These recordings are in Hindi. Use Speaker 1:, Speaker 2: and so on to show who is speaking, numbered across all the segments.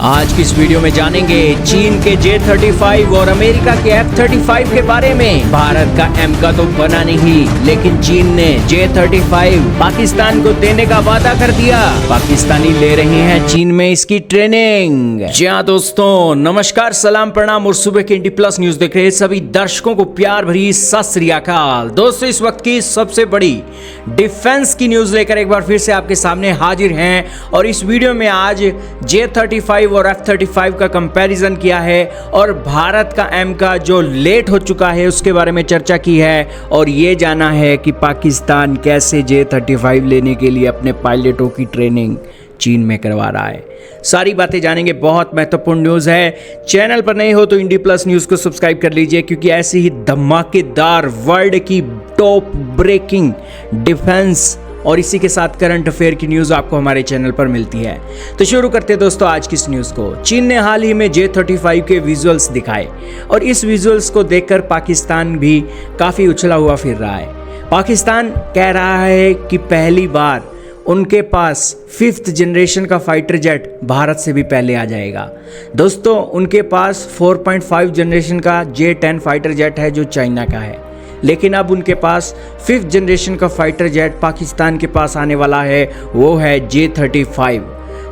Speaker 1: आज की इस वीडियो में जानेंगे चीन के J-35 और अमेरिका के F-35 के बारे में। भारत का एमका तो बना नहीं, लेकिन चीन ने J-35 पाकिस्तान को देने का वादा कर दिया। पाकिस्तानी ले रहे हैं चीन में इसकी ट्रेनिंग। जी हाँ दोस्तों, नमस्कार, सलाम, प्रणाम और सुबह के इंडी प्लस न्यूज देख रहे सभी दर्शकों को प्यार भरी सत श्री अकाल। दोस्तों, इस वक्त की सबसे बड़ी डिफेंस की न्यूज लेकर एक बार फिर से आपके सामने हाजिर हैं और इस वीडियो में आज J-35 और F-35 का कंपैरिजन किया है और भारत का एमका जो लेट हो चुका है उसके बारे में चर्चा की है और ये जाना है कि पाकिस्तान कैसे J-35 लेने के लिए अपने पायलटों की ट्रेनिंग चीन में करवा रहा है। सारी बातें जानेंगे, बहुत महत्वपूर्ण न्यूज़ है। चैनल पर नए हो तो इंडी प्लस न्यूज़ को सब्सक्राइब कर लीजिए, क्योंकि ऐसी ही धमाकेदार वर्ल्ड की टॉप ब्रेकिंग डिफेंस और इसी के साथ करंट अफेयर की न्यूज़ आपको हमारे चैनल पर मिलती है। तो शुरू करते हैं दोस्तों आज की इस न्यूज़ को। चीन ने हाल ही में J-35 के विजुअल्स दिखाए और इस विजुअल्स को देखकर पाकिस्तान भी काफ़ी उछला हुआ फिर रहा है। पाकिस्तान कह रहा है कि पहली बार उनके पास 5th जनरेशन का फाइटर जेट भारत से भी पहले आ जाएगा। दोस्तों, उनके पास 4.5 जनरेशन का J-10 फाइटर जेट है जो चाइना का है, लेकिन अब उनके पास 5th जनरेशन का फाइटर जेट पाकिस्तान के पास आने वाला है, वो है J-35।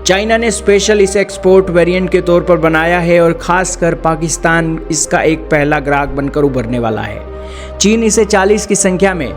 Speaker 1: चाइना ने स्पेशल इसे एक्सपोर्ट वेरिएंट के तौर पर बनाया है और खासकर पाकिस्तान इसका एक पहला ग्राहक बनकर उभरने वाला है। चीन इसे 40 की संख्या में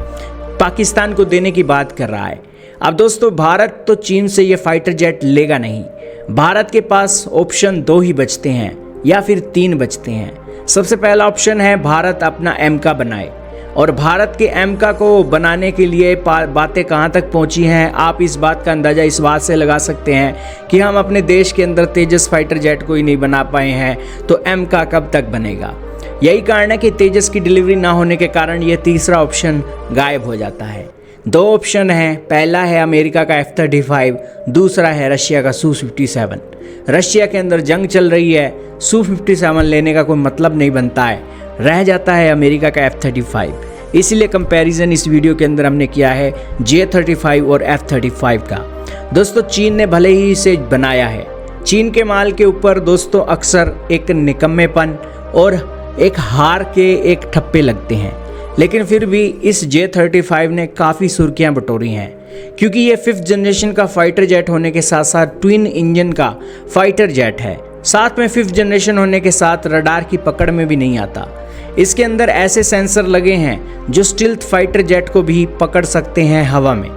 Speaker 1: पाकिस्तान को देने की बात कर रहा है। अब दोस्तों, भारत तो चीन से ये फाइटर जेट लेगा नहीं। भारत के पास ऑप्शन 2 ही बचते हैं या फिर 3 बचते हैं। सबसे पहला ऑप्शन है भारत अपना एमका बनाए, और भारत के एमका को बनाने के लिए बातें कहाँ तक पहुँची हैं, आप इस बात का अंदाज़ा इस बात से लगा सकते हैं कि हम अपने देश के अंदर तेजस फाइटर जेट को ही नहीं बना पाए हैं, तो एमका कब तक बनेगा। यही कारण है कि तेजस की डिलीवरी ना होने के कारण ये तीसरा ऑप्शन गायब हो जाता है। 2 ऑप्शन हैं, पहला है अमेरिका का F-35, दूसरा है रशिया का Su-57। रशिया के अंदर जंग चल रही है, Su-57 लेने का कोई मतलब नहीं बनता है, रह जाता है अमेरिका का F-35। इसीलिए कंपैरिजन इस वीडियो के अंदर हमने किया है J-35 और F-35 का। दोस्तों, चीन ने भले ही इसे बनाया है, चीन के माल के ऊपर दोस्तों अक्सर एक निकम्मेपन और एक हार के एक ठप्पे लगते हैं, लेकिन फिर भी इस J-35 ने काफ़ी सुर्खियां बटोरी हैं, क्योंकि ये 5th जनरेशन का फाइटर जेट होने के साथ साथ ट्विन इंजन का फाइटर जेट है। साथ में 5th जनरेशन होने के साथ रडार की पकड़ में भी नहीं आता। इसके अंदर ऐसे सेंसर लगे हैं जो स्टिल्थ फाइटर जेट को भी पकड़ सकते हैं हवा में।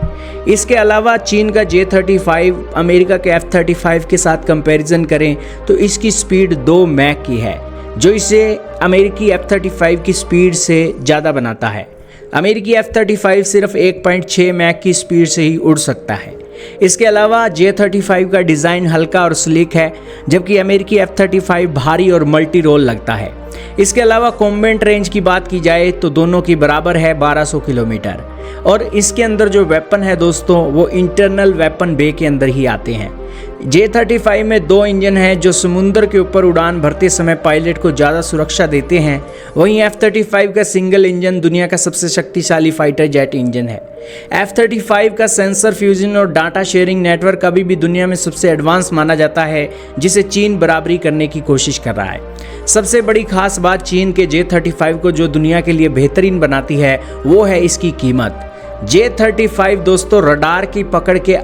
Speaker 1: इसके अलावा चीन का J-35 अमेरिका के F-35 के साथ कंपैरिजन करें तो इसकी स्पीड 2 मैक की है, जो इसे अमेरिकी F-35 की स्पीड से ज़्यादा बनाता है। अमेरिकी F-35 सिर्फ 1.6 मैक की स्पीड से ही उड़ सकता है। इसके अलावा J-35 का डिज़ाइन हल्का और स्लिक है, जबकि अमेरिकी F-35 भारी और मल्टी रोल लगता है। इसके अलावा कॉम्बैट रेंज की बात की जाए तो दोनों की बराबर है 1200 किलोमीटर, और इसके अंदर जो वेपन है दोस्तों वो इंटरनल वेपन बे के अंदर ही आते हैं। J-35 में 2 इंजन हैं जो समुद्र के ऊपर उड़ान भरते समय पायलट को ज़्यादा सुरक्षा देते हैं। वहीं F-35 का सिंगल इंजन दुनिया का सबसे शक्तिशाली फाइटर जेट इंजन है। F-35 का सेंसर फ्यूजन और डाटा शेयरिंग नेटवर्क अभी भी दुनिया में सबसे एडवांस माना जाता है, जिसे चीन बराबरी करने की कोशिश कर रहा है। सबसे बड़ी खास बात चीन के J-35 को जो दुनिया के लिए बेहतरीन बनाती है वो है इसकी कीमत। J-35 दोस्तों रडार की पकड़ के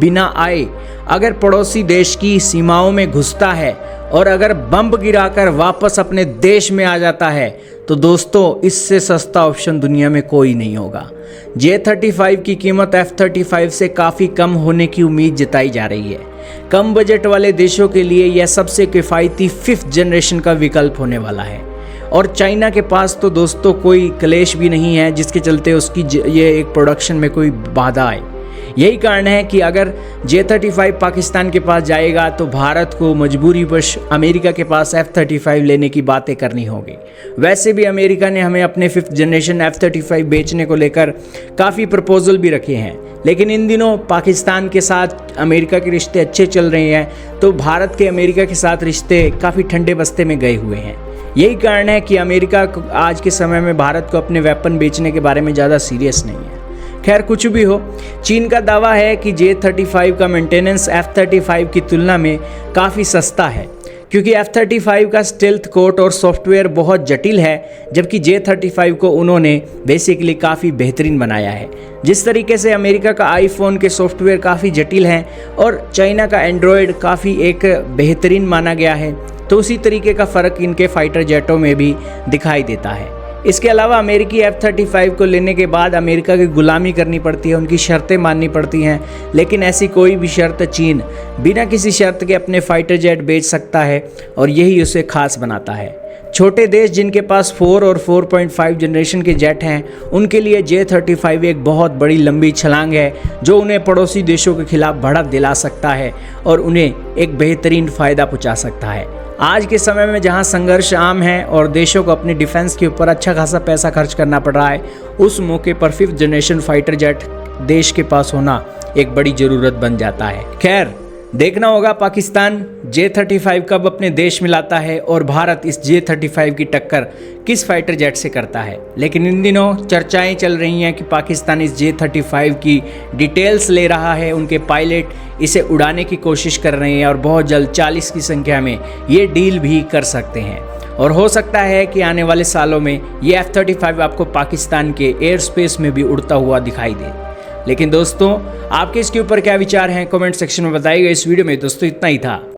Speaker 1: बिना आए अगर पड़ोसी देश की सीमाओं में घुसता है और अगर बम गिराकर वापस अपने देश में आ जाता है, तो दोस्तों इससे सस्ता ऑप्शन दुनिया में कोई नहीं होगा। J-35 की कीमत F-35 से काफ़ी कम होने की उम्मीद जताई जा रही है। कम बजट वाले देशों के लिए यह सबसे किफ़ायती 5th जनरेशन का विकल्प होने वाला है, और चाइना के पास तो दोस्तों कोई क्लेश भी नहीं है जिसके चलते उसकी ये एक प्रोडक्शन में कोई बाधा आए। यही कारण है कि अगर J-35 पाकिस्तान के पास जाएगा तो भारत को मजबूरीवश अमेरिका के पास F-35 लेने की बातें करनी होगी। वैसे भी अमेरिका ने हमें अपने 5th जनरेशन F-35 बेचने को लेकर काफ़ी प्रपोजल भी रखे हैं, लेकिन इन दिनों पाकिस्तान के साथ अमेरिका के रिश्ते अच्छे चल रहे हैं, तो भारत के अमेरिका के साथ रिश्ते काफ़ी ठंडे बस्ते में गए हुए हैं। यही कारण है कि अमेरिका आज के समय में भारत को अपने वेपन बेचने के बारे में ज़्यादा सीरियस नहीं है। खैर कुछ भी हो, चीन का दावा है कि J-35 का मेंटेनेंस F-35 की तुलना में काफ़ी सस्ता है, क्योंकि F-35 का स्टेल्थ कोड और सॉफ्टवेयर बहुत जटिल है, जबकि J-35 को उन्होंने बेसिकली काफ़ी बेहतरीन बनाया है। जिस तरीके से अमेरिका का आईफोन के सॉफ्टवेयर काफ़ी जटिल हैं और चाइना का एंड्रॉयड काफ़ी एक बेहतरीन माना गया है, तो उसी तरीके का फ़र्क इनके फाइटर जेटों में भी दिखाई देता है। इसके अलावा अमेरिकी F-35 को लेने के बाद अमेरिका की गुलामी करनी पड़ती है, उनकी शर्तें माननी पड़ती हैं, लेकिन ऐसी कोई भी शर्त चीन बिना किसी शर्त के अपने फाइटर जेट बेच सकता है और यही उसे खास बनाता है। छोटे देश जिनके पास 4 और 4.5 जनरेशन के जेट हैं, उनके लिए J-35 एक बहुत बड़ी लंबी छलांग है, जो उन्हें पड़ोसी देशों के खिलाफ बढ़त दिला सकता है और उन्हें एक बेहतरीन फ़ायदा पहुंचा सकता है। आज के समय में जहां संघर्ष आम है और देशों को अपनी डिफेंस के ऊपर अच्छा खासा पैसा खर्च करना पड़ रहा है, उस मौके पर 5th जनरेशन फाइटर जेट देश के पास होना एक बड़ी ज़रूरत बन जाता है। खैर देखना होगा पाकिस्तान J-35 कब अपने देश में लाता है और भारत इस J-35 की टक्कर किस फाइटर जेट से करता है। लेकिन इन दिनों चर्चाएं चल रही हैं कि पाकिस्तान इस J-35 की डिटेल्स ले रहा है, उनके पायलट इसे उड़ाने की कोशिश कर रहे हैं और बहुत जल्द 40 की संख्या में ये डील भी कर सकते हैं। और हो सकता है कि आने वाले सालों में ये F-35 आपको पाकिस्तान के एयर स्पेस में भी उड़ता हुआ दिखाई दे। लेकिन दोस्तों, आपके इसके ऊपर क्या विचार हैं, कमेंट सेक्शन में बताइएगा। इस वीडियो में दोस्तों इतना ही था।